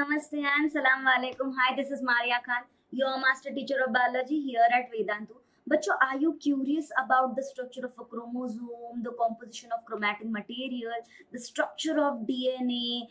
Namaste and Salam Alaikum. Hi, this is Mariya Khan, your master teacher of biology here at Vedantu. Bachcho, are you curious about the structure of a chromosome, the composition of chromatin material, the structure of DNA,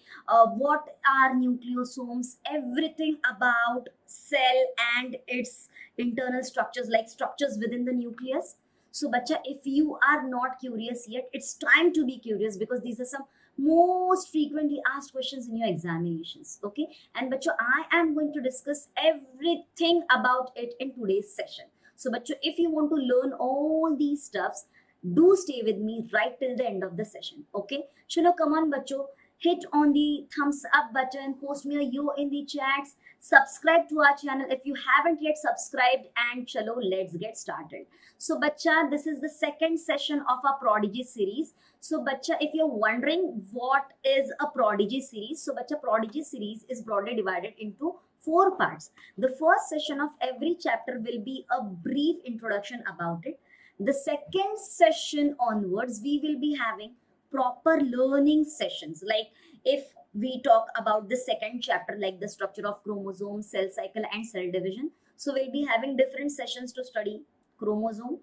what are nucleosomes, everything about cell and its internal structures, like structures within the nucleus? So, bacha, if you are not curious yet, it's time to be curious because these are some most frequently asked questions in your examinations. Okay, and bacho, I am going to discuss everything about it in today's session. So bacho, if you want to learn all these stuffs, do stay with me right till the end of the session. Okay, chalo, come on bacho, hit on the thumbs up button, post me a yo in the chats, subscribe to our channel if you haven't yet subscribed, and chalo, let's get started. So bacha, this is the second session of our Prodigy series. So bacha, if you're wondering what is a Prodigy series, so bacha, Prodigy series is broadly divided into 4 parts. The first session of every chapter will be a brief introduction about it. The second session onwards, we will be having proper learning sessions. Like if we talk about the second chapter, like the structure of chromosomes, cell cycle and cell division, so we'll be having different sessions to study chromosome,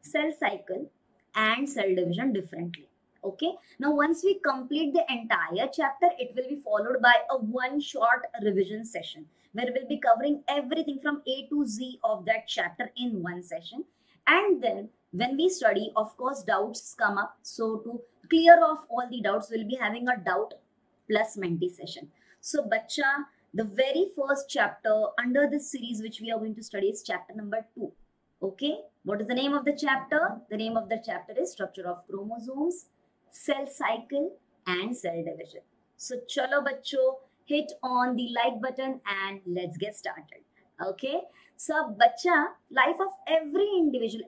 cell cycle and cell division differently. Okay, now once we complete the entire chapter, it will be followed by a one short revision session where we'll be covering everything from A to Z of that chapter in one session. And then when we study, of course, doubts come up. So to clear off all the doubts, we'll be having a doubt plus Menti session. So bacha, the very first chapter under this series which we are going to study is chapter number 2. Okay, what is the name of the chapter? The name of the chapter is structure of chromosomes, cell cycle and cell division. So chalo bachcho, hit on the like button and let's get started. Okay, so bacha, life of every individual,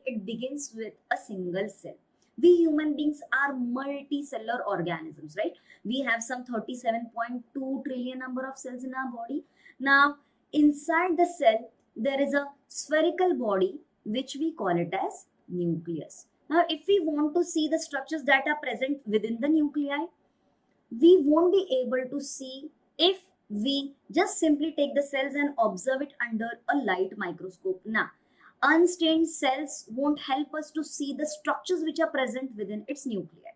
it begins with a single cell. We human beings are multicellular organisms, right? We have some 37.2 trillion number of cells in our body. Now inside the cell there is a spherical body which we call it as nucleus. Now, if we want to see the structures that are present within the nuclei, we won't be able to see if we just simply take the cells and observe it under a light microscope. Now, unstained cells won't help us to see the structures which are present within its nuclei.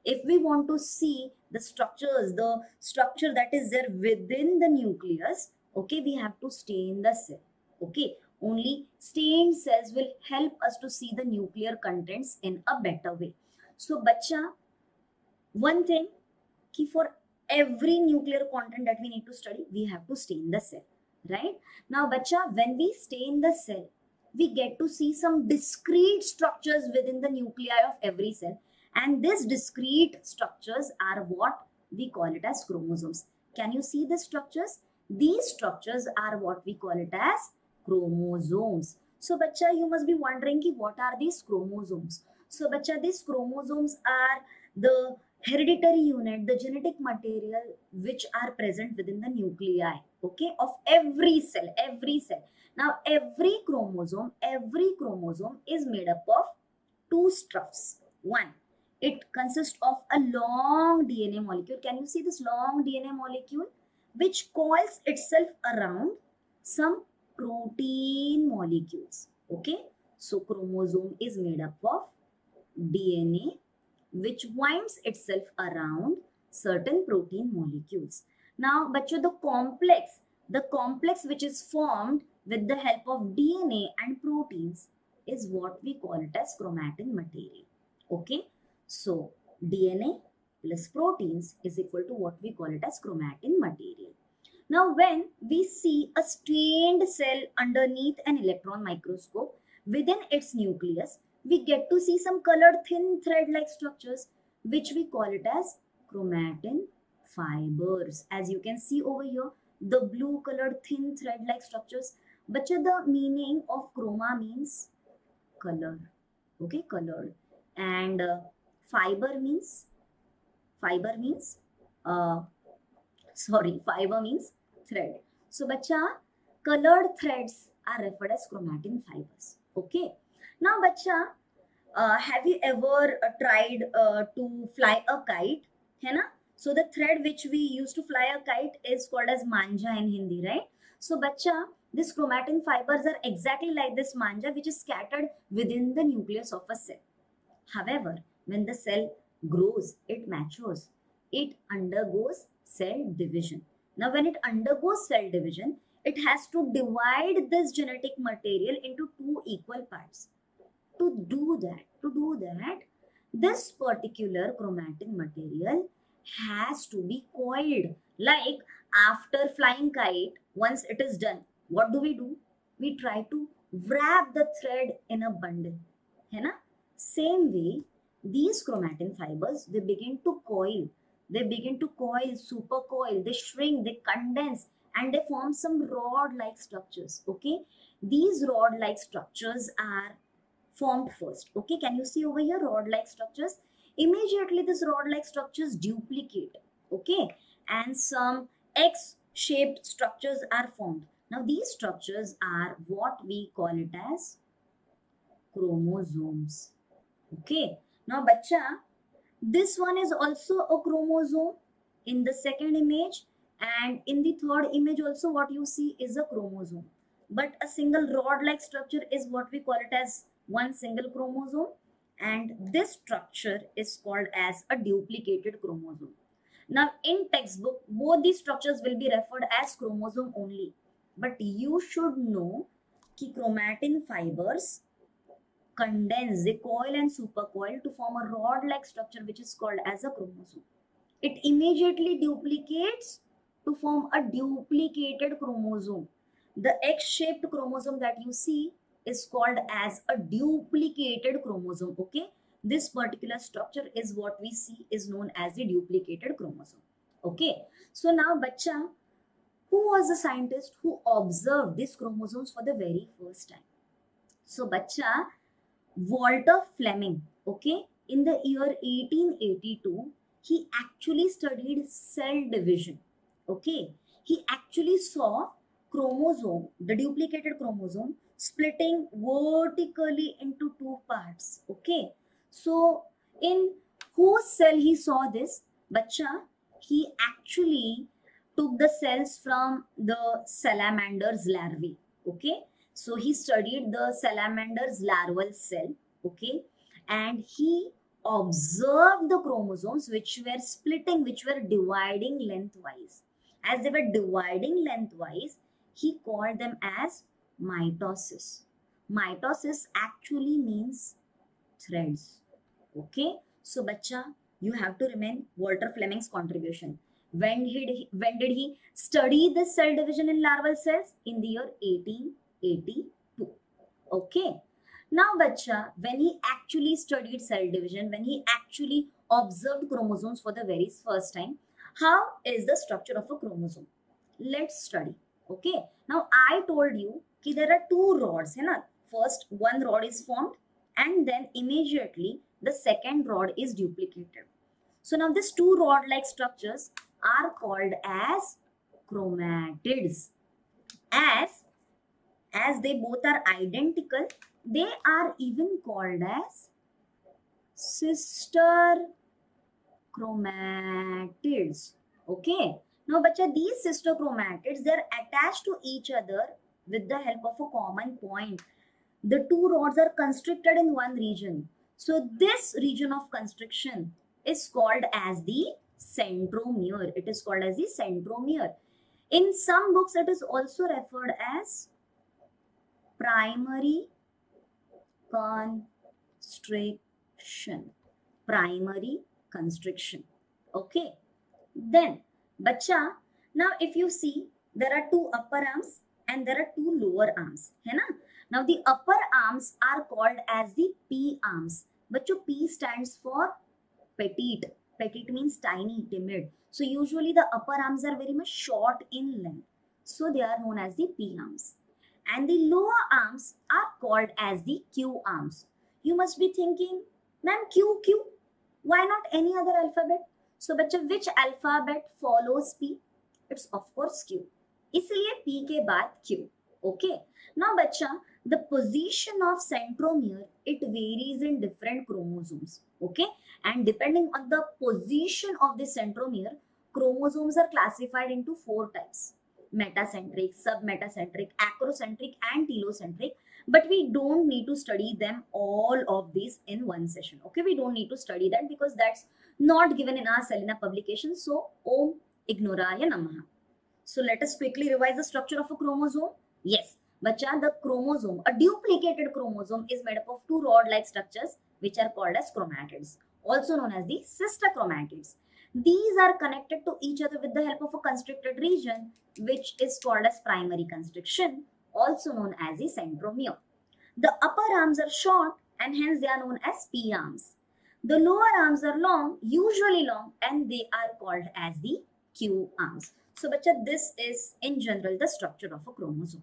If we want to see the structures, the structure that is there within the nucleus, okay, we have to stain the cell. Okay, only stained cells will help us to see the nuclear contents in a better way. So bacha, one thing, ki for every nuclear content that we need to study, we have to stain the cell, right? Now bacha, when we stain the cell, we get to see some discrete structures within the nuclei of every cell, and these discrete structures are what we call it as chromosomes. Can you see the structures? These structures are what we call it as chromosomes. So bacha, you must be wondering ki what are these chromosomes? So bacha, these chromosomes are the hereditary unit, the genetic material which are present within the nuclei, okay, of every cell, Now every chromosome is made up of 2 structs. One, it consists of a long DNA molecule. Can you see this long DNA molecule which coils itself around some protein molecules? Okay, so chromosome is made up of DNA which winds itself around certain protein molecules. Now bacho, the complex which is formed with the help of DNA and proteins is what we call it as chromatin material. Okay, so DNA plus proteins is equal to what we call it as chromatin material. Now, when we see a stained cell underneath an electron microscope, within its nucleus, we get to see some colored thin thread-like structures, which we call it as chromatin fibers. As you can see over here, the blue colored thin thread-like structures. But the meaning of chroma means color. Okay, colored. And fiber means thread. So bacha, colored threads are referred as chromatin fibers. Okay. Now bacha, have you ever tried to fly a kite? है ना? So the thread which we use to fly a kite is called as manja in Hindi, right? So bacha, these chromatin fibers are exactly like this manja which is scattered within the nucleus of a cell. However, when the cell grows, it matures, it undergoes cell division. Now when it undergoes cell division, it has to divide this genetic material into two equal parts. To do that, this particular chromatin material has to be coiled. Like after flying kite, once it is done, what do? We try to wrap the thread in a bundle. है ना? Same way, these chromatin fibers, they begin to coil. They begin to coil, supercoil, they shrink, they condense, and they form some rod-like structures. Okay, these rod-like structures are formed first. Okay, can you see over here rod-like structures? Immediately these rod-like structures duplicate. Okay, and some X-shaped structures are formed. Now these structures are what we call it as chromosomes. Okay, now bacha, this one is also a chromosome in the second image, and in the third image also what you see is a chromosome. But a single rod-like structure is what we call it as one single chromosome, and this structure is called as a duplicated chromosome. Now in textbook, both these structures will be referred as chromosome only, but you should know कि chromatin fibers condense, they coil and supercoil to form a rod-like structure which is called as a chromosome. It immediately duplicates to form a duplicated chromosome. The X-shaped chromosome that you see is called as a duplicated chromosome. Okay, this particular structure is what we see is known as the duplicated chromosome. Okay, so now bacha, who was the scientist who observed these chromosomes for the very first time? So bacha, Walterfleming, okay, in the year 1882, he actually studied cell division. Okay, he actually saw chromosome, the duplicated chromosome, splitting vertically into two parts. Okay, so in whose cell he saw this? Bacha, he actually took the cells from the salamander's larvae. Okay, so he studied the salamander's larval cell. Okay, and he observed the chromosomes which were splitting, which were dividing lengthwise. As they were dividing lengthwise, he called them as mitosis. Mitosis actually means threads. Okay, so bacha, you have to remain Walterfleming's contribution. When did he study this cell division in larval cells? In the year 1882. Okay, now bacha, when he actually studied cell division, when he actually observed chromosomes for the very first time, how is the structure of a chromosome? Let's study. Okay, now I told you कि there are two rods, है ना? First one rod is formed and then immediately the second rod is duplicated. So now these two rod-like structures are called as chromatids. As they both are identical, they are even called as sister chromatids. Okay. Now, bacha, these sister chromatids, they are attached to each other with the help of a common point. The two rods are constricted in one region. So, this region of constriction is called as the centromere. It is called as the centromere. In some books, it is also referred as primary constriction. Primary constriction. Okay. Then, bacha, now if you see, there are two upper arms and there are two lower arms. है ना? Now, the upper arms are called as the P arms. Bacho, P stands for petite. Petite means tiny, timid. So, usually the upper arms are very much short in length. So, they are known as the P arms. And the lower arms are called as the Q arms. You must be thinking, ma'am, Q. Why not any other alphabet? So, bacha, which alphabet follows P? It's of course Q. इसलिए P के बाद Q. Okay. Now, bacha, the position of centromere, it varies in different chromosomes. Okay, and depending on the position of the centromere, chromosomes are classified into 4 types: metacentric, submetacentric, acrocentric, and telocentric. But we don't need to study them all of these in one session. Okay, we don't need to study that because that's not given in our Selina publication. So Om Ignoraya Namaha. So let us quickly revise the structure of a chromosome. Yes, bacha, the chromosome, a duplicated chromosome, is made up of 2 rod-like structures which are called as chromatids, also known as the sister chromatids. These are connected to each other with the help of a constricted region which is called as primary constriction, also known as the centromere. The upper arms are short and hence they are known as P arms. The lower arms are long, usually long, and they are called as the Q arms. So, bacha, this is in general the structure of a chromosome.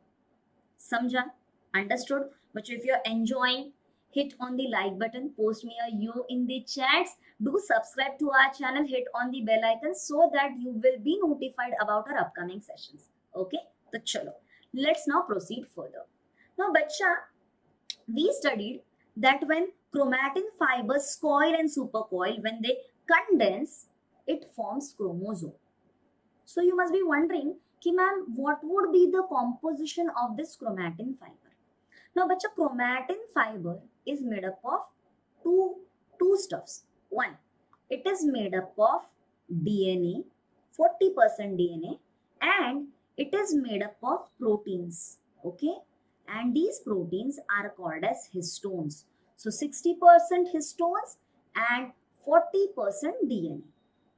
Samjha? Understood? But if you're enjoying, hit on the like button, post me a yo in the chats, do subscribe to our channel, hit on the bell icon so that you will be notified about our upcoming sessions. Okay? So, chalo. Let's now proceed further. Now, bacha, we studied that when chromatin fibers coil and supercoil, when they condense, it forms chromosome. So you must be wondering, ki ma'am, what would be the composition of this chromatin fiber? Now, bacha, chromatin fiber is made up of two stuffs. One, it is made up of DNA, 40% DNA, and it is made up of proteins. Okay, and these proteins are called as histones. So 60% histones and 40% DNA.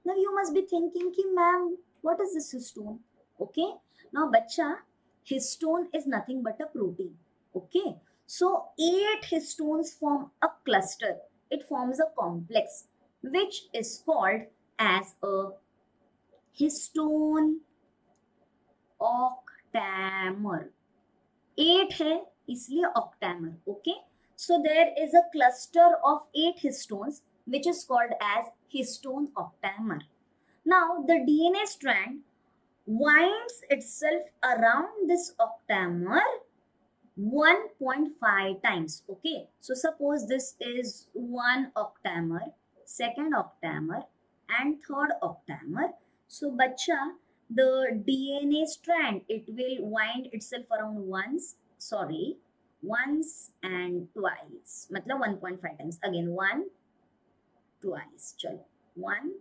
Now you must be thinking, ki ma'am, what is this histone? Okay, now bacha, histone is nothing but a protein. Okay, so 8 histones form a cluster. It forms a complex which is called as a histone octamer. 8 है इसलिए octamer. Okay, so there is a cluster of 8 histones which is called as histone octamer. Now the DNA strand winds itself around this octamer 1.5 times. Okay, so suppose this is one octamer, second octamer, and third octamer. So bacha, the DNA strand, it will wind itself around once and twice. Matlab 1.5 times. Again, one, twice. Chalo. One,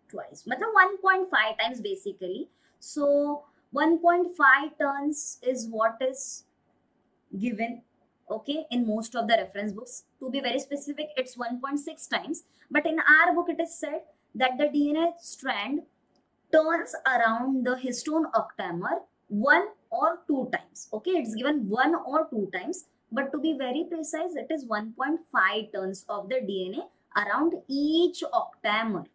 twice. Matlab 1.5 times basically. So 1.5 turns is what is given, okay, in most of the reference books. To be very specific, it's 1.6 times. But in our book, it is said that the DNA strand turns around the histone octamer 1 or 2 times. Okay, it's given 1 or 2 times. But to be very precise, it is 1.5 turns of the DNA around each octamer.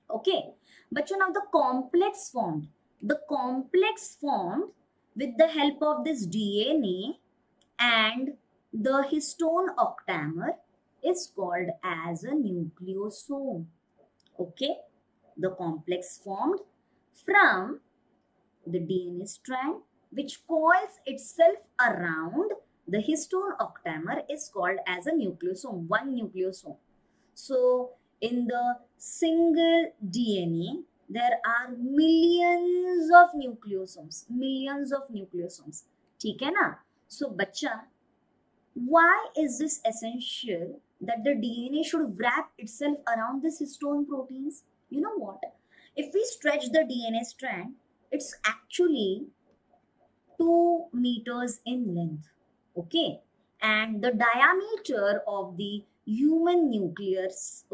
Okay, but you know the complex formed with the help of this DNA and the histone octamer is called as a nucleosome. Okay, the complex formed from the DNA strand which coils itself around the histone octamer is called as a nucleosome, one nucleosome. So in the single DNA, there are millions of nucleosomes. ठीक है ना? So bacha, why is this essential that the DNA should wrap itself around this histone proteins? You know what? If we stretch the DNA strand, it's actually 2 meters in length. Okay, and the diameter of the human nucleus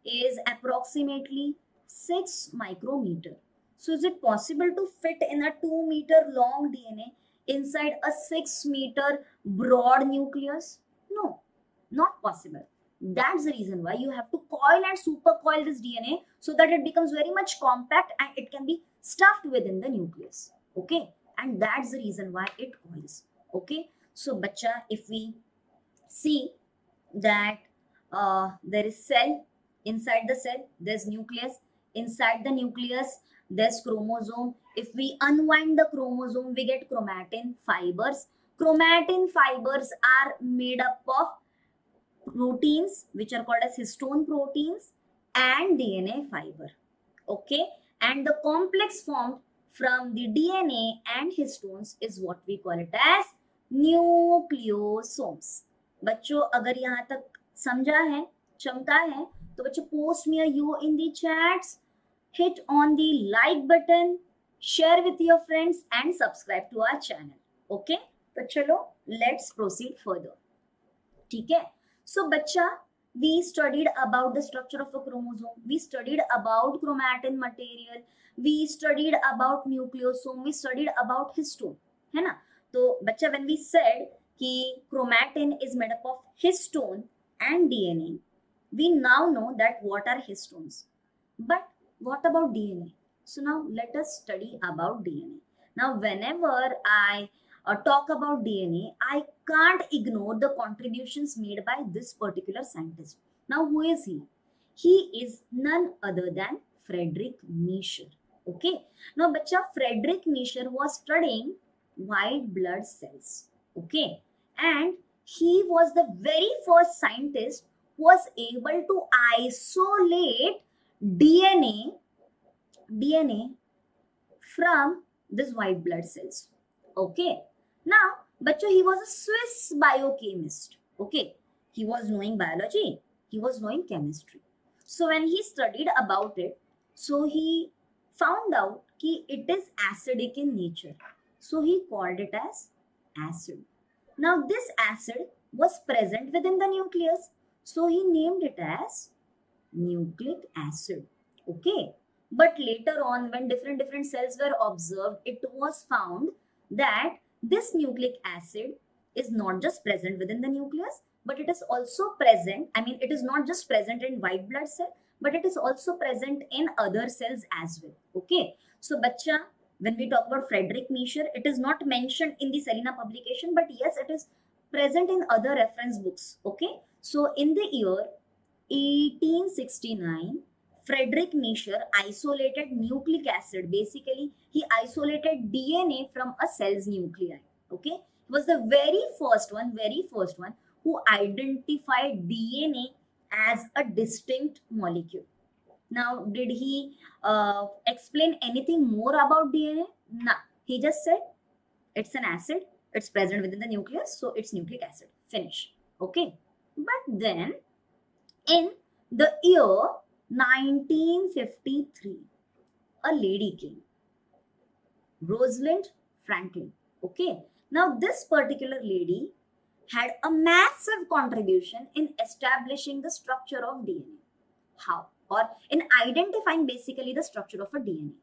is approximately 6 micrometer. So is it possible to fit in a 2 meter long DNA inside a 6 meter broad nucleus? No, not possible. That's the reason why you have to coil and supercoil this DNA so that it becomes very much compact and it can be stuffed within the nucleus. Okay, and that's the reason why it coils. Okay, so bacha, if we see that there is cell, inside the cell there's nucleus, inside the nucleus there's chromosome. If we unwind the chromosome, we get chromatin fibers. Chromatin fibers are made up of proteins which are called as histone proteins and DNA fiber. Okay, and the complex formed from the DNA and histones is what we call it as nucleosomes. बच्चों अगर यहाँ तक समझा है, चमका है, तो बच्चों post me a U in the chats, hit on the like button, share with your friends and subscribe to our channel. Okay, तो चलो let's proceed further. ठीक है. So बच्चा, we studied about the structure of a chromosome, we studied about chromatin material, we studied about nucleosome, we studied about histone, है ना. तो बच्चा, when we said कि chromatin is made up of histone and DNA, we now know that what are histones. But what about DNA? So now let us study about DNA. Now whenever I talk about DNA, I can't ignore the contributions made by this particular scientist. Now, who is he? He is none other than Friedrich Miescher. Okay. Now, bacha, Friedrich Miescher was studying white blood cells. Okay. And he was the very first scientist who was able to isolate DNA from these white blood cells. Okay. Now, bachcho, he was a Swiss biochemist. Okay, he was knowing biology, he was knowing chemistry. So when he studied about it, so he found out that it is acidic in nature. So he called it as acid. Now this acid was present within the nucleus. So he named it as nucleic acid. Okay. But later on, when different cells were observed, it was found that this nucleic acid is not just present within the nucleus, but it is also present. I mean, it is not just present in white blood cell, but it is also present in other cells as well. Okay. So, bacha, when we talk about Friedrich Miescher, it is not mentioned in the Selina publication, but yes, it is present in other reference books. Okay. So, in the year 1869, Friedrich Miescher isolated nucleic acid. Basically, he isolated DNA from a cell's nuclei. Okay, he was the very first one who identified DNA as a distinct molecule. Now, did he explain anything more about DNA? No, he just said it's an acid. It's present within the nucleus, so it's nucleic acid. Finish. Okay, but then in the year 1953, a lady came, Rosalind Franklin. Okay. Now, this particular lady had a massive contribution in establishing the structure of DNA. How? Or in identifying basically the structure of a DNA.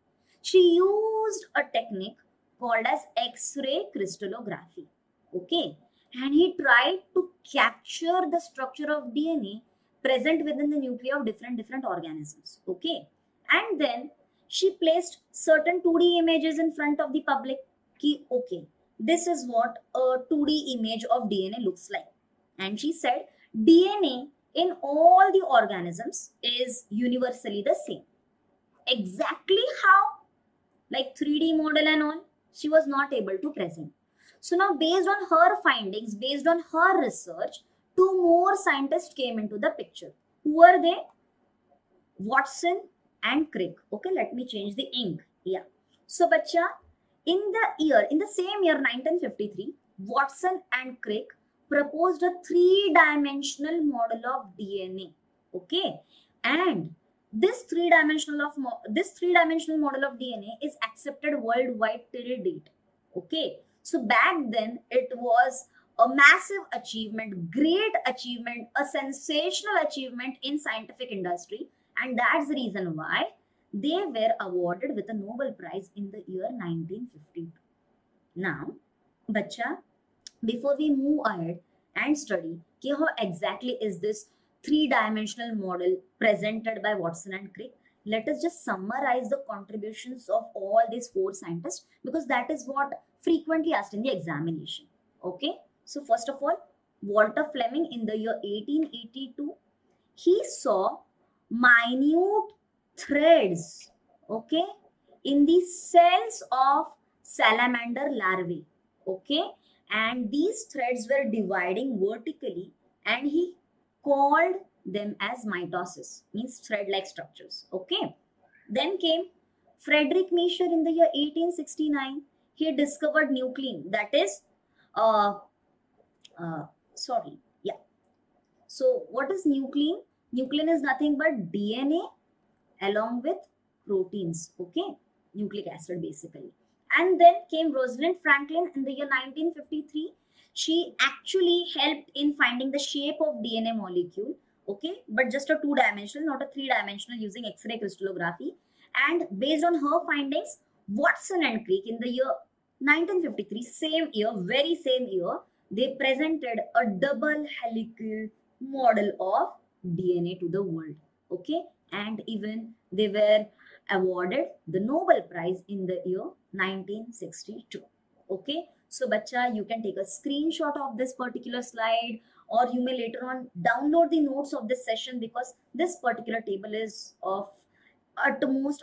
She used a technique called as X-ray crystallography. Okay. And he tried to capture the structure of DNA present within the nuclei of different organisms. Okay. And then she placed certain 2D images in front of the public. Ki, okay, this is what a 2D image of DNA looks like. And she said DNA in all the organisms is universally the same. Exactly how? Like 3D model and all, she was not able to present. So now, based on her findings, based on her research, 2 more scientists came into the picture. Who were they? Watson and Crick. Okay, let me change the ink. Yeah. So, bacha, in the same year 1953, Watson and Crick proposed a 3-dimensional model of DNA. Okay, and this 3-dimensional model of DNA is accepted worldwide till date. Okay, so back then it was a massive achievement, great achievement, a sensational achievement in scientific industry, and that's the reason why they were awarded with a Nobel Prize in the year 1952. Now, bacha, before we move ahead and study how exactly is this 3-dimensional model presented by Watson and Crick, let us just summarize the contributions of all these 4 scientists, because that is what frequently asked in the examination. Okay. So first of all, Walterfleming in the year 1882, he saw minute threads, okay, in the cells of salamander larvae, okay, and these threads were dividing vertically, and he called them as mitosis, means thread-like structures. Okay. Then came Frederick Miescher in the year 1869. He discovered nuclein, that is, uh, sorry, yeah. So what is nuclein? Nuclein is nothing but DNA along with proteins, okay, nucleic acid basically. And then came Rosalind Franklin in the year 1953. She actually helped in finding the shape of DNA molecule, okay, but just a two-dimensional, not a three-dimensional, using X-ray crystallography. And based on her findings, Watson and Crick in the year 1953, same year, very same year, they presented a double helical model of DNA to the world, okay, and even they were awarded the Nobel Prize in the year 1962. Okay, so bacha, you can take a screenshot of this particular slide, or you may later on download the notes of this session, because this particular table is of utmost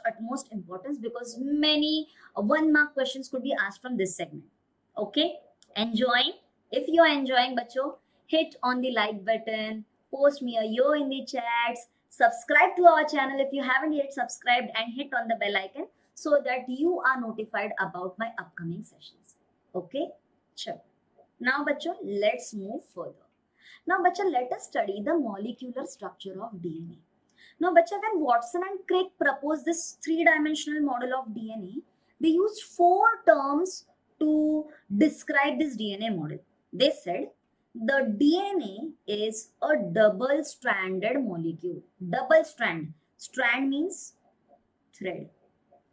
importance, because many 1 mark questions could be asked from this segment. Okay, enjoying? If you are enjoying, bacho, hit on the like button, post me a yo in the chats, subscribe to our channel if you haven't yet subscribed, and hit on the bell icon so that you are notified about my upcoming sessions. Okay, sure. Now bacho, let's move further. Now bacha, let us study the molecular structure of DNA. Now, bacha, when Watson and Crick proposed this three-dimensional model of DNA, they used 4 terms to describe this DNA model. They said the DNA is a double-stranded molecule. Double strand. Strand means thread.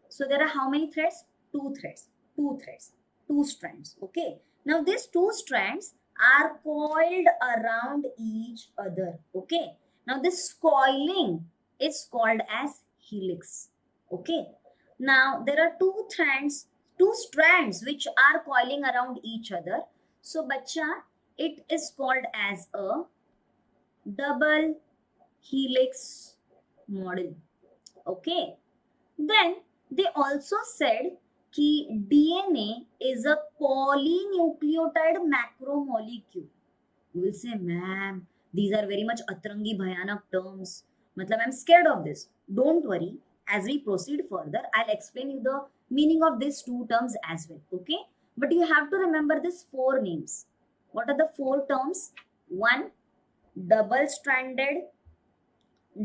So there are how many threads? 2 threads. 2 threads. 2 strands. Okay. Now these 2 strands are coiled around each other. Okay. Now this coiling is called as helix. Okay. Now there are 2 strands which are coiling around each other. So bacha, it is called as a double helix model. Okay. Then they also said कि DNA is a polynucleotide macromolecule. You will say, ma'am, these are very much atrangi bhayanak terms. Matlab, I'm scared of this. Don't worry. As we proceed further, I'll explain you the meaning of these 2 terms as well. Okay? But you have to remember these 4 names. What are the 4 terms? 1, double-stranded,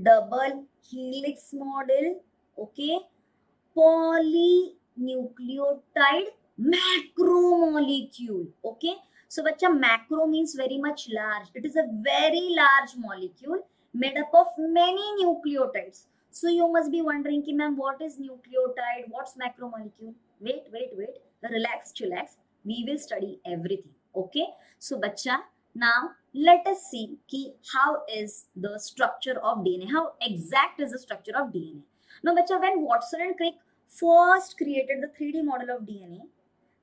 double helix model. Okay? Polynucleotide macromolecule. Okay, so bacha, macro means very much large. It is a very large molecule made up of many nucleotides. So you must be wondering ki, ma'am, what is nucleotide, what's macromolecule? Wait, relax, chillax, we will study everything. Okay, so bacha, now let us see ki how is the structure of DNA, how exact is the structure of DNA. Now bacha, when Watson and Crick first created the 3D model of DNA,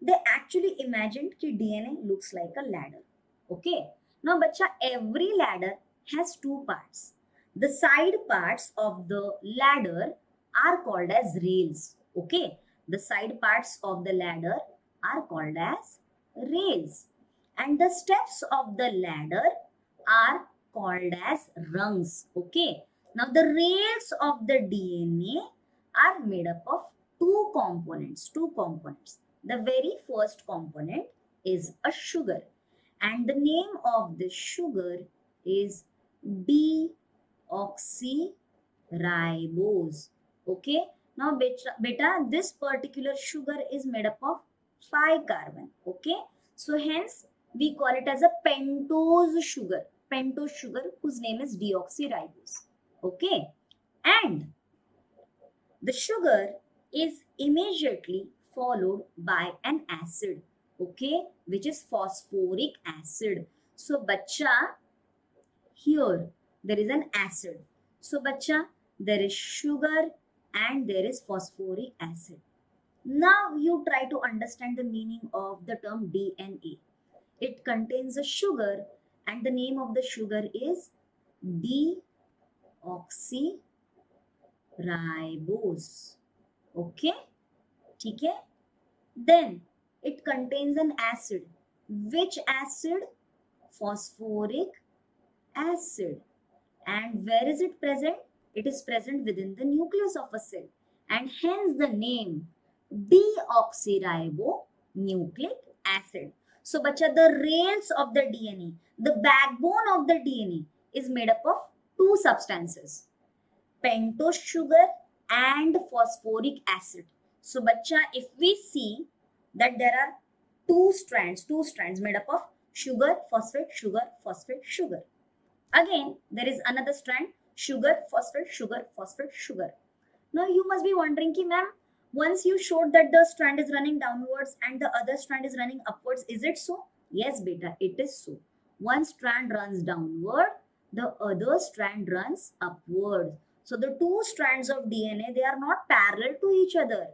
they actually imagined that DNA looks like a ladder. Okay. Now, bacha, every ladder has 2 parts. The side parts of the ladder are called as rails. Okay. The side parts of the ladder are called as rails. And the steps of the ladder are called as rungs. Okay. Now, the rails of the DNA are made up of 2 components. The very first component is a sugar, and the name of the sugar is deoxyribose. Okay. Now beta, this particular sugar is made up of 5 carbon. Okay. So hence we call it as a pentose sugar. Pentose sugar whose name is deoxyribose. Okay. And the sugar is immediately followed by an acid, okay, which is phosphoric acid. So, bacha, here there is an acid. So, bacha, there is sugar and there is phosphoric acid. Now, you try to understand the meaning of the term DNA. It contains a sugar and the name of the sugar is deoxyribose. Okay? Okay? Then it contains an acid. Which acid? Phosphoric acid. And where is it present? It is present within the nucleus of a cell, and hence the name deoxyribonucleic acid. So bacha, the rails of the DNA, the backbone of the DNA is made up of two substances, pentose sugar and phosphoric acid. So bacha, if we see that there are two strands made up of sugar, phosphate, sugar, phosphate, sugar. Again, there is another strand, sugar, phosphate, sugar, phosphate, sugar. Now you must be wondering, ki ma'am, once you showed that the strand is running downwards and the other strand is running upwards, is it so? Yes, beta, it is so. One strand runs downward, the other strand runs upward. So the two strands of DNA, they are not parallel to each other.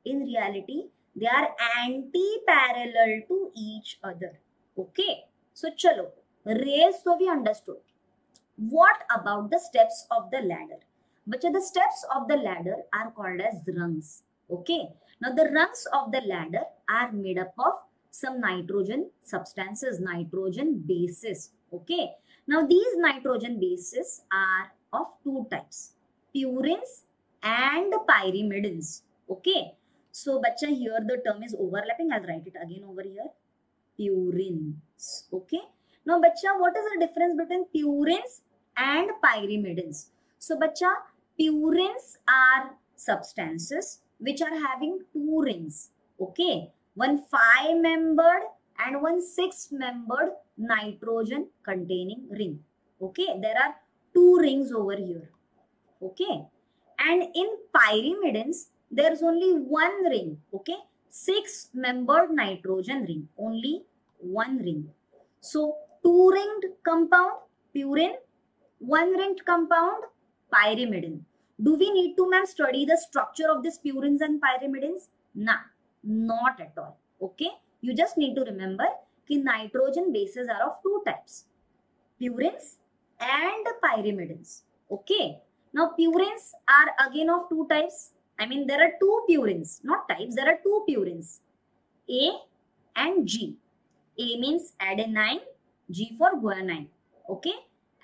In reality, they are anti-parallel to each other. Okay. So chalo, rails so we understood. What about the steps of the ladder? Bacha, the steps of the ladder are called as rungs. Okay. Now the rungs of the ladder are made up of some nitrogen substances, nitrogen bases. Okay. Now these nitrogen bases are of two types, purines and pyrimidines. Okay. So bacha, here the term is overlapping. I'll write it again over here. Purines. Okay. Now bacha, what is the difference between purines and pyrimidines? So bacha, purines are substances which are having two rings. Okay. One 5-membered and one 6-membered nitrogen containing ring. Okay. There are two rings over here. Okay. And in pyrimidines, there's only one ring. Okay. 6-membered nitrogen ring. Only one ring. So, two-ringed compound, purine, one-ringed compound, pyrimidine. Do we need to, ma'am, study the structure of these purines and pyrimidines? Nah, not at all. Okay. You just need to remember that nitrogen bases are of two types, purines and pyrimidines. Okay. Now, purines are again of two types. I mean, there are two purines, not types. There are two purines, A and G. A means adenine, G for guanine. Okay.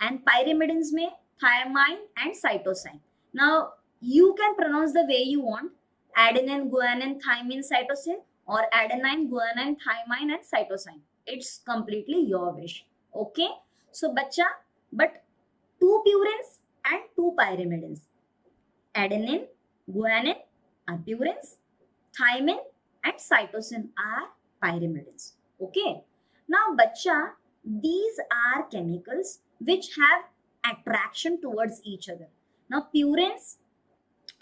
And pyrimidines mein thymine and cytosine. Now, you can pronounce the way you want. Adenine, guanine, thymine, cytosine, or adenine, guanine, thymine and cytosine. It's completely your wish. Okay. So, bacha, but two purines and two pyrimidines. Adenine, guanine are purines, thymine and cytosine are pyrimidines. Okay. Now, bacha, these are chemicals which have attraction towards each other. Now, purines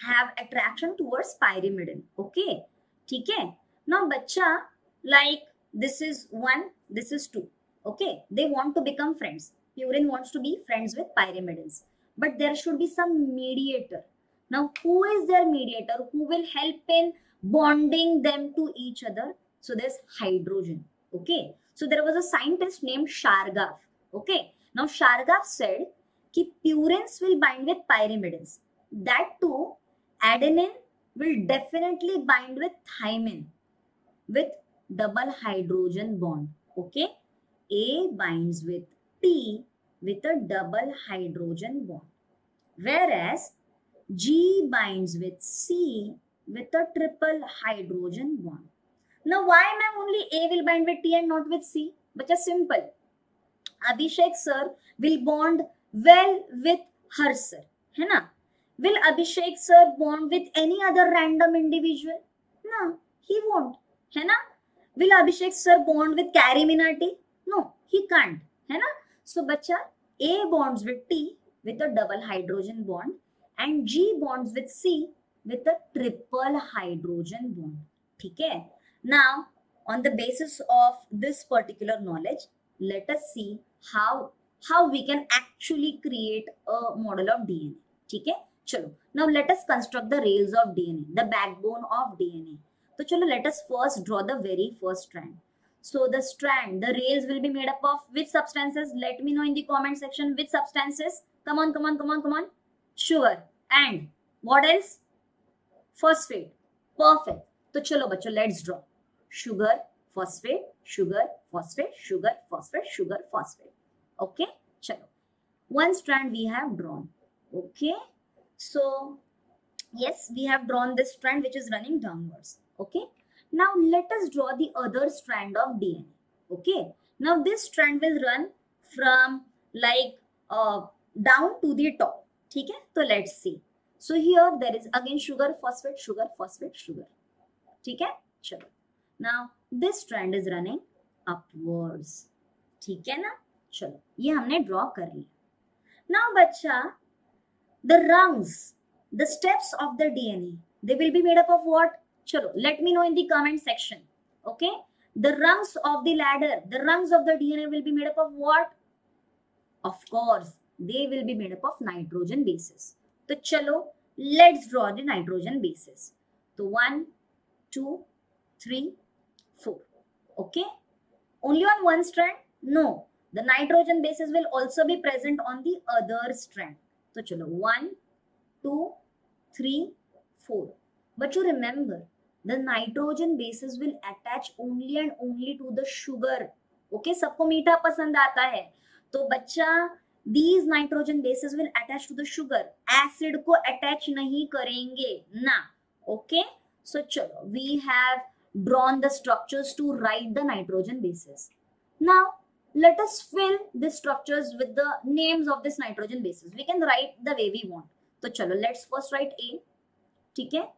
have attraction towards pyrimidine. Okay. Okay. Now, bacha, like this is 1, this is 2. Okay. They want to become friends. Purine wants to be friends with pyrimidines. But there should be some mediator. Now, who is their mediator? Who will help in bonding them to each other? So, there's hydrogen. Okay. So, there was a scientist named Shargaf. Okay. Now, Shargaf said that purines will bind with pyrimidines. That too, adenine will definitely bind with thymine with double hydrogen bond. Okay. A binds with T with a double hydrogen bond. Whereas G binds with C with a triple hydrogen bond. Now, why, ma'am, only A will bind with T and not with C? But just simple. Abhishek sir will bond well with her sir. Hai na? Will Abhishek sir bond with any other random individual? No, he won't. Hai na? Will Abhishek sir bond with Carrie Minati? No, he can't. Hai na? So, bacha, A bonds with T with a double hydrogen bond and G bonds with C with a triple hydrogen bond. Okay. Now, on the basis of this particular knowledge, let us see how we can actually create a model of DNA. Okay. Chalo. Now, let us construct the rails of DNA, the backbone of DNA. So, chalo, let us first draw the very first strand. So, the strand, the rails will be made up of which substances? Let me know in the comment section which substances. Come on, come on, come on, come on. Sugar. And what else? Phosphate. Perfect. So, chalo, bacho, let's draw. Sugar, phosphate, sugar, phosphate, sugar, phosphate, sugar, phosphate. Okay, chalo. One strand we have drawn. Okay, so yes, we have drawn this strand which is running downwards. Okay, now let us draw the other strand of DNA. Okay, now this strand will run from like down to the top. Okay, so let's see. So here there is again sugar, phosphate, sugar, phosphate, sugar. Okay, chalo. Now this strand is running upwards. ठीक है ना? चलो ये हमने draw कर लिया. Now बच्चा, the rungs, the steps of the DNA, they will be made up of what? Chalo, let me know in the comment section. Okay, the rungs of the ladder, the rungs of the DNA will be made up of what? Of course, they will be made up of nitrogen bases. So chalo, let's draw the nitrogen bases. So 1, 2, 3, 4. Okay, only on one strand? No, the nitrogen bases will also be present on the other strand. So chalo, 1, 2, 3, 4. But you remember, the nitrogen bases will attach only and only to the sugar. Okay, सबको मीठा पसंद आता है, तो बच्चा these nitrogen bases will attach to the sugar. Acid को attach नहीं करेंगे ना. Okay, so चलो, we have drawn the structures to write the nitrogen bases. Now let us fill the structures with the names of this nitrogen bases. We can write the way we want. So chalo, let's first write A. ठीक है?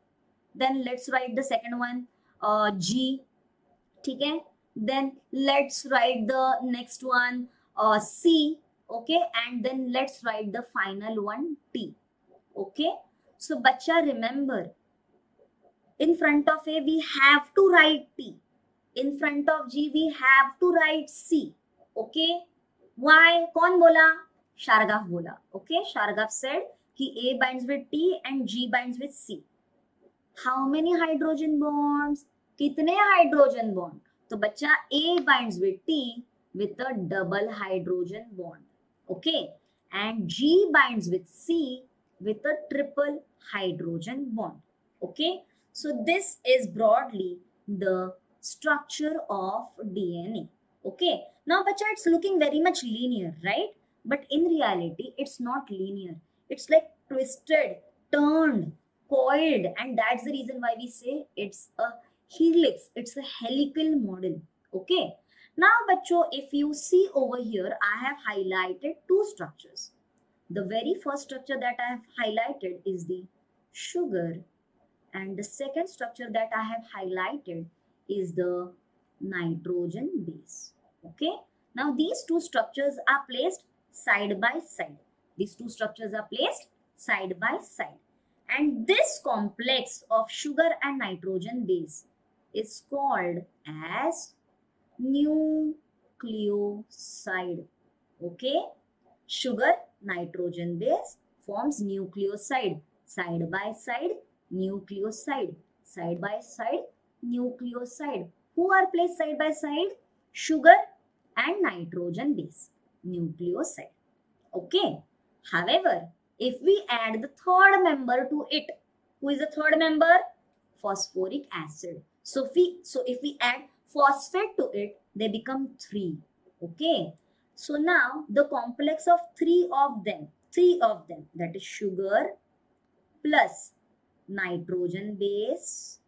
Then let's write the second one G. ठीक है? Then let's write the next one C. Okay, and then let's write the final one T. Okay, so बच्चा remember, in front of A we have to write T. In front of G we have to write C. Okay, why? कौन बोला? Shargaf बोला. Okay, Shargaf said कि A binds with T and G binds with C. How many hydrogen bonds? कितने hydrogen bond? तो बच्चा A binds with T with a double hydrogen bond. Okay, and G binds with C with a triple hydrogen bond. Okay, so this is broadly the structure of DNA. Okay, now bacha, it's looking very much linear, right? But in reality it's not linear. It's like twisted, turned, coiled, and that's the reason why we say it's a helix. It's a helical model. Okay, now bacho, if you see over here, I have highlighted two structures. The very first structure that I have highlighted is the sugar, and the second structure that I have highlighted is the nitrogen base. Okay, now these two structures are placed side by side. These two structures are placed side by side, and this complex of sugar and nitrogen base is called as nucleoside. Okay, sugar nitrogen base forms nucleoside. Side by side, nucleoside. Side by side, nucleoside. Who are placed side by side? Sugar and nitrogen base, nucleoside. Okay, however, if we add the third member to it, who is the third member? Phosphoric acid. So if we add phosphate to it, they become 3. Okay, so now the complex of three of them, that is sugar plus nitrogen base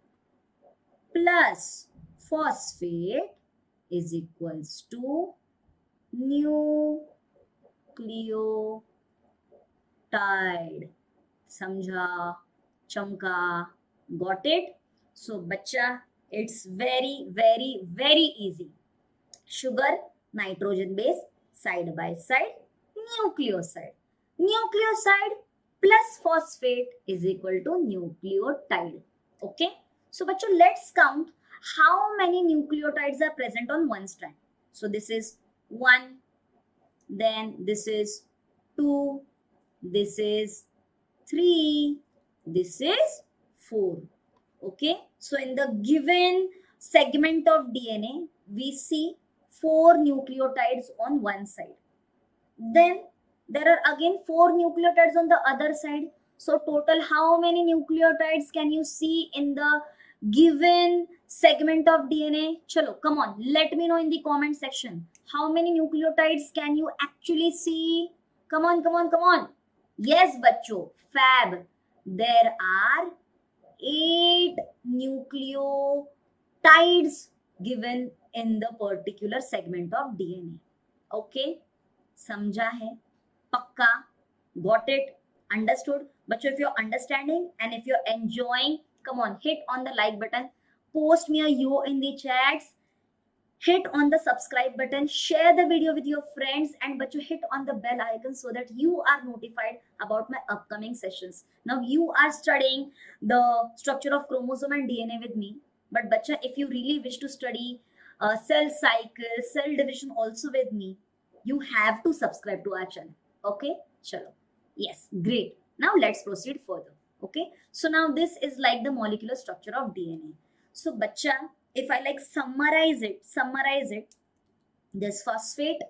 plus phosphate is equals to nucleotide. समझा? चमका? Got it? So बच्चा, it's very, very, very easy. Sugar, nitrogen base, side by side, nucleoside. Nucleoside plus phosphate is equal to nucleotide. Okay? So bachcho, let's count how many nucleotides are present on one strand. So this is 1, then this is 2, this is 3, this is 4. Okay, so in the given segment of DNA, we see 4 nucleotides on one side. Then there are again 4 nucleotides on the other side. So total how many nucleotides can you see in the given segment of DNA? Chalo, come on, let me know in the comment section. How many nucleotides can you actually see? Come on, come on, come on. Yes, bachcho, fab. There are 8 nucleotides given in the particular segment of DNA. Okay, समझा है? Pakka? Got it? Understood? But if you're understanding and if you're enjoying, come on, hit on the like button, post me a yo in the chats, hit on the subscribe button, share the video with your friends, and but you hit on the bell icon so that you are notified about my upcoming sessions. Now you are studying the structure of chromosome and DNA with me, but bacha, if you really wish to study cell cycle, cell division also with me, you have to subscribe to our channel. Okay, chalo. Yes, great. Now let's proceed further. Okay, so now this is like the molecular structure of DNA. So bacha, if I like summarize it, this phosphate,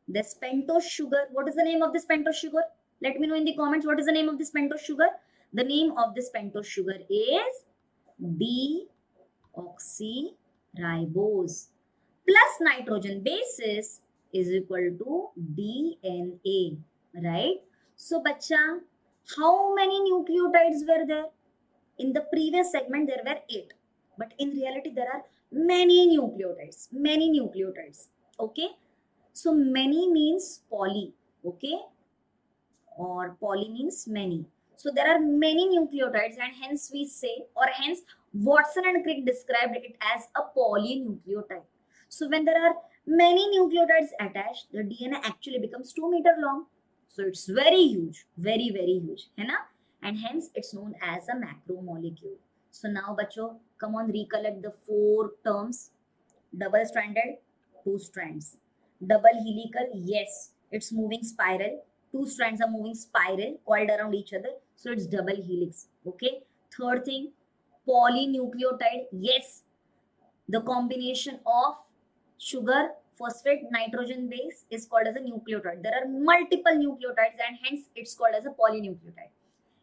this pentose sugar. What is the name of this pentose sugar? Let me know in the comments what is the name of this pentose sugar. The name of this pentose sugar is deoxyribose plus nitrogen bases is equal to DNA, right? So bacha, how many nucleotides were there? In the previous segment there were 8. But in reality, there are many nucleotides. Okay. So many means poly. Okay. Or poly means many. So there are many nucleotides, and hence we say, or hence Watson and Crick described it as a polynucleotide. So when there are many nucleotides attached, the DNA actually becomes 2 meters long. So it's very huge, very, very huge. Hai na? And hence it's known as a macromolecule. So now, bacho, come on, recollect the 4 terms. Double stranded, 2 strands. Double helical, yes, it's moving spiral. 2 strands are moving spiral, coiled around each other. So it's double helix. Okay. Third thing, polynucleotide, yes, the combination of sugar, phosphate, nitrogen base is called as a nucleotide. There are multiple nucleotides, and hence it's called as a polynucleotide.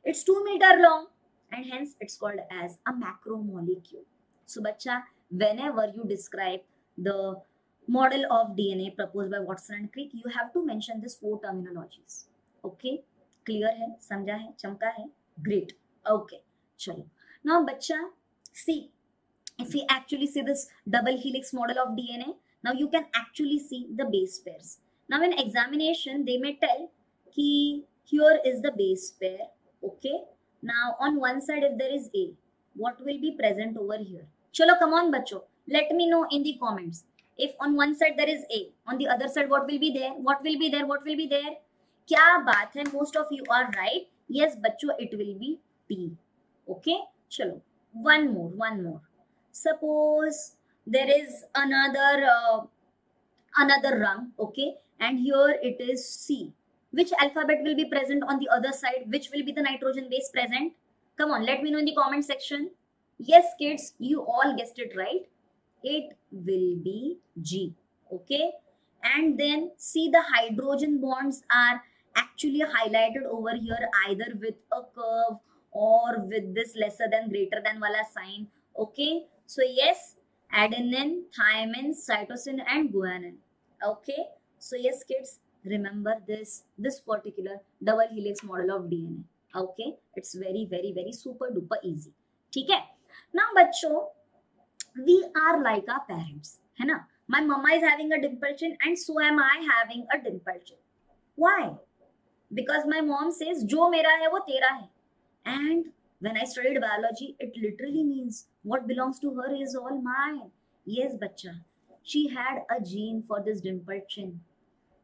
It's 2 meters long, and hence it's called as a macromolecule. So bacha, whenever you describe the model of DNA proposed by Watson and Crick, you have to mention these 4 terminologies. Okay, clear hai, samjha hai, chamka hai? Great. Okay, chalo. Now bacha, see, if we actually see this double helix model of DNA, now you can actually see the base pairs. Now in examination, they may tell ki here is the base pair. Okay. Now on one side, if there is A, what will be present over here? Chalo, come on, bacho. Let me know in the comments. If on one side there is A, on the other side, what will be there? What will be there? What will be there? Kya baat hai? Most of you are right. Yes, bacho, it will be T. Okay. Chalo. One more. Suppose there is another rung. Okay. And here it is C. Which alphabet will be present on the other side? Which will be the nitrogen base present? Come on, let me know in the comment section. Yes, kids, you all guessed it right. It will be G. Okay. And then see, the hydrogen bonds are actually highlighted over here either with a curve or with this lesser than greater than wala sign. Okay. So yes, adenine, thymine, cytosine and guanine. Okay. So yes, kids, remember this particular double helix model of DNA. Okay, it's very, very, very super duper easy. Okay. Now bachcho, we are like our parents, hai na? My mama is having a dimple chin and so am I having a dimple chin. Why? Because my mom says jo mera hai wo tera hai. And when I studied biology, it literally means what belongs to her is all mine. Yes, bacha, she had a gene for this dimple chin,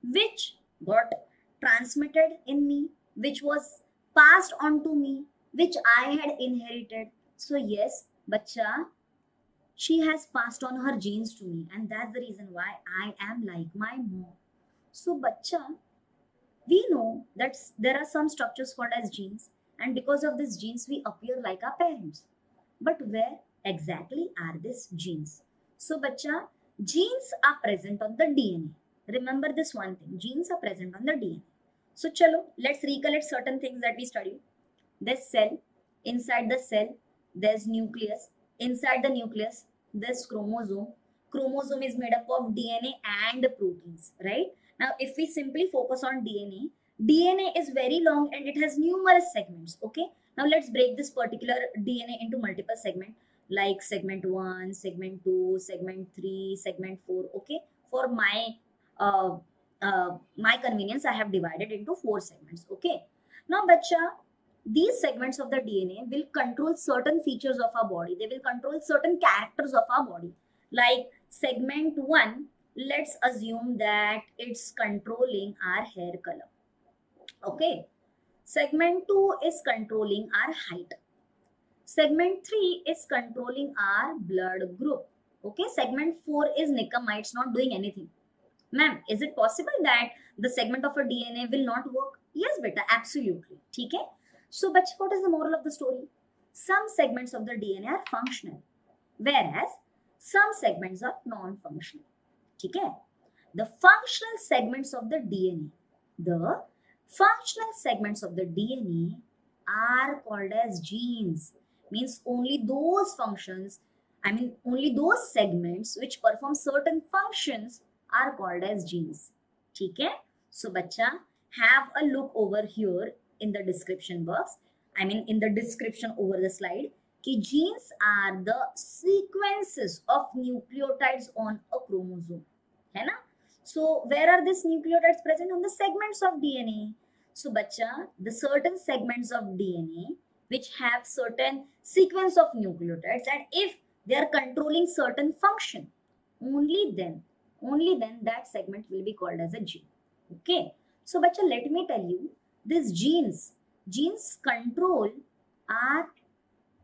which got transmitted in me, which was passed on to me, which I had inherited. So yes, bacha, she has passed on her genes to me, and that's the reason why I am like my mom. So bacha, we know that there are some structures called as genes, and because of these genes we appear like our parents. But where exactly are these genes? So bacha, genes are present on the DNA. Remember this one thing, genes are present on the DNA. So chalo, let's recollect certain things that we studied. There's cell, inside the cell there's nucleus, inside the nucleus, this chromosome is made up of DNA and proteins, right? Now if we simply focus on DNA is very long and it has numerous segments. Okay, now let's break this particular DNA into multiple segments, like segment 1, segment 2, segment 3, segment 4. Okay, for uh, my convenience I have divided into 4 segments. Okay, now bacha, these segments of the DNA will control certain features of our body. They will control certain characters of our body. Like segment 1, let's assume that it's controlling our hair color. Okay. Segment 2 is controlling our height. Segment 3 is controlling our blood group. Okay. Segment 4 is Nickam, it's not doing anything. Ma'am, is it possible that the segment of a DNA will not work? Yes, beta, absolutely. Okay. So, but what is the moral of the story? Some segments of the DNA are functional, whereas some segments are non-functional. Okay. The functional segments of the DNA are called as genes. Means only those functions, only those segments which perform certain functions are called as genes. Okay. So, bacha, have a look over here in the description box. In the description over the slide. Ki genes are the sequences of nucleotides on a chromosome. है ना? So, where are these nucleotides present? On the segments of DNA. So, bacha, the certain segments of DNA which have certain sequence of nucleotides, and if they are controlling certain function, only then that segment will be called as a gene. Okay. So, bacha, let me tell you, these genes control our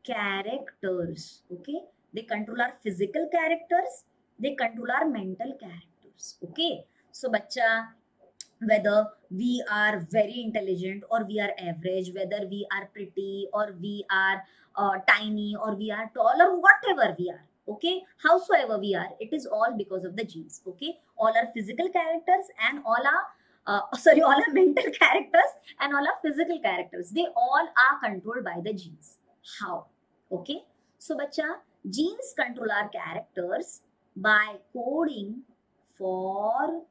characters. Okay. They control our physical characters. They control our mental characters. Okay. So, bacha, whether we are very intelligent or we are average, whether we are pretty or we are tiny or we are tall or whatever we are, okay, howsoever we are, it is all because of the genes. Okay, all our physical characters and all our mental characters and all our physical characters, they all are controlled by the genes. How? Okay, so bacha, genes control our characters by coding for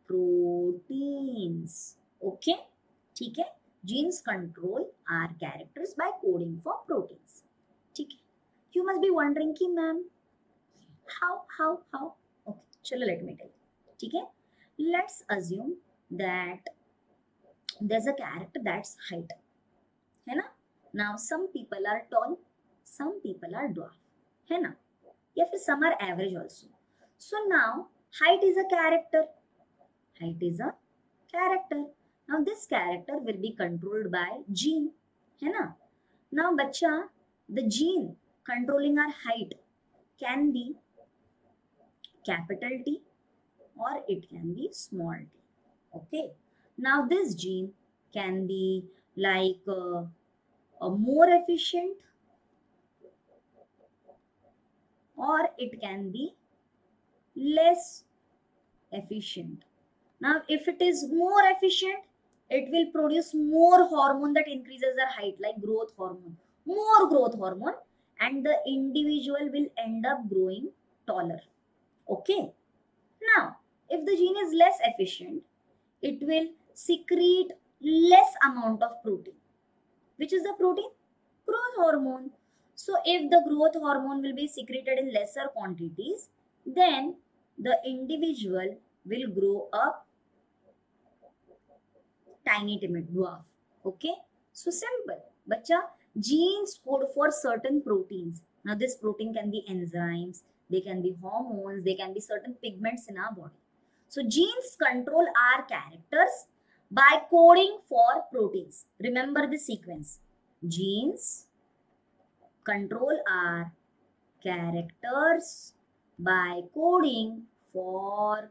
proteins. Okay, ठीक है, genes control our characters by coding for proteins. ठीक है, you must be wondering कि ma'am how? Okay, चलो let me tell you. ठीक है, let's assume that there's a character that's height, है ना? Now some people are tall, some people are dwarf, है ना? या फिर some are average also. So now height is a character. Now this character will be controlled by gene, है ना? Now बच्चा, the gene controlling our height can be capital T or it can be small t. Okay. Now this gene can be like more efficient or it can be less efficient. Now, if it is more efficient, it will produce more hormone that increases their height, like growth hormone, more growth hormone, and the individual will end up growing taller. Okay. Now, if the gene is less efficient, it will secrete less amount of protein. Which is the protein? Growth hormone. So, if the growth hormone will be secreted in lesser quantities, then the individual will grow up tiny timid dwarf. Okay, so simple. Bacha, genes code for certain proteins. Now this protein can be enzymes, they can be hormones, they can be certain pigments in our body. So genes control our characters by coding for proteins. Remember the sequence. Genes control our characters by coding for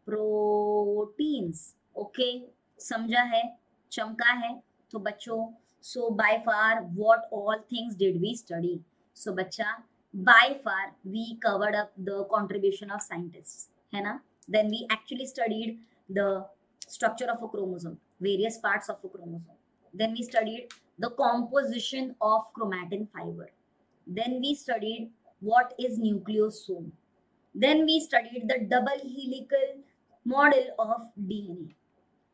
proteins. Okay, समझा है, चमका है? तो बच्चों, so by far what all things did we study? So बच्चा, by far we covered up the contribution of scientists, है ना? Then we actually studied the structure of a chromosome, various parts of a chromosome. Then we studied the composition of chromatin fiber. Then we studied what is nucleosome. Then we studied the double helical model of DNA.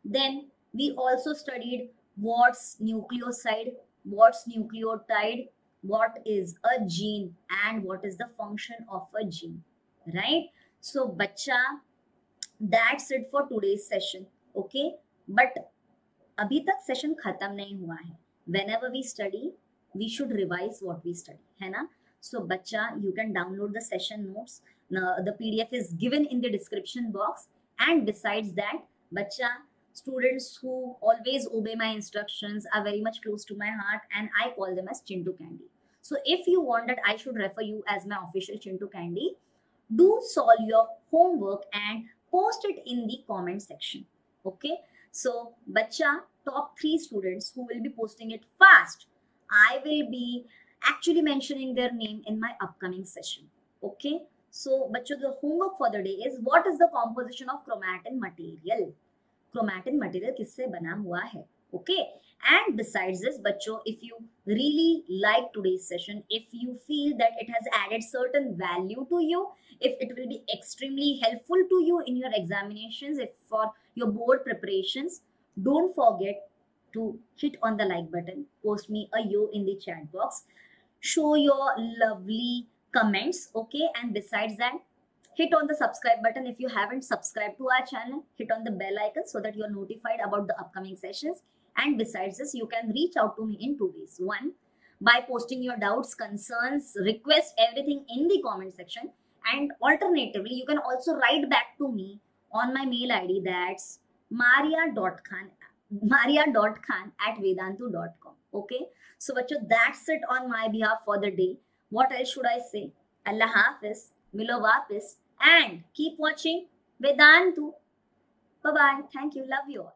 Then we also studied what's nucleoside, what's nucleotide, what is a gene, and what is the function of a gene. Right? So, bacha, that's it for today's session. Okay? But अभी तक session खत्म नहीं हुआ है. Whenever we study, we should revise what we study, है ना? So बच्चा, you can download the session notes. The PDF is given in the description box. And besides that, बच्चा, students who always obey my instructions are very much close to my heart, and I call them as Chintu Candy. So if you want that I should refer you as my official Chintu Candy, do solve your homework and post it in the comment section. Okay? So, bacha, top 3 students who will be posting it fast, I will be actually mentioning their name in my upcoming session. Okay? So, bacha, the homework for the day is, what is the composition of chromatin material? Chromatin material किससे बना हुआ है? Okay? And besides this, bachcho, if you really like today's session, if you feel that it has added certain value to you, if it will be extremely helpful to you in your examinations, if for your board preparations, don't forget to hit on the like button, post me a yo in the chat box, show your lovely comments, okay? And besides that, hit on the subscribe button if you haven't subscribed to our channel. Hit on the bell icon so that you're notified about the upcoming sessions. And besides this, you can reach out to me in 2 ways. One, by posting your doubts, concerns, requests, everything in the comment section. And alternatively, you can also write back to me on my mail ID, that's mariya.khan@vedantu.com. Okay. So, bacho, that's it on my behalf for the day. What else should I say? Allah Hafiz, Milo Wapis, and keep watching Vedantu. Bye bye. Thank you. Love you all.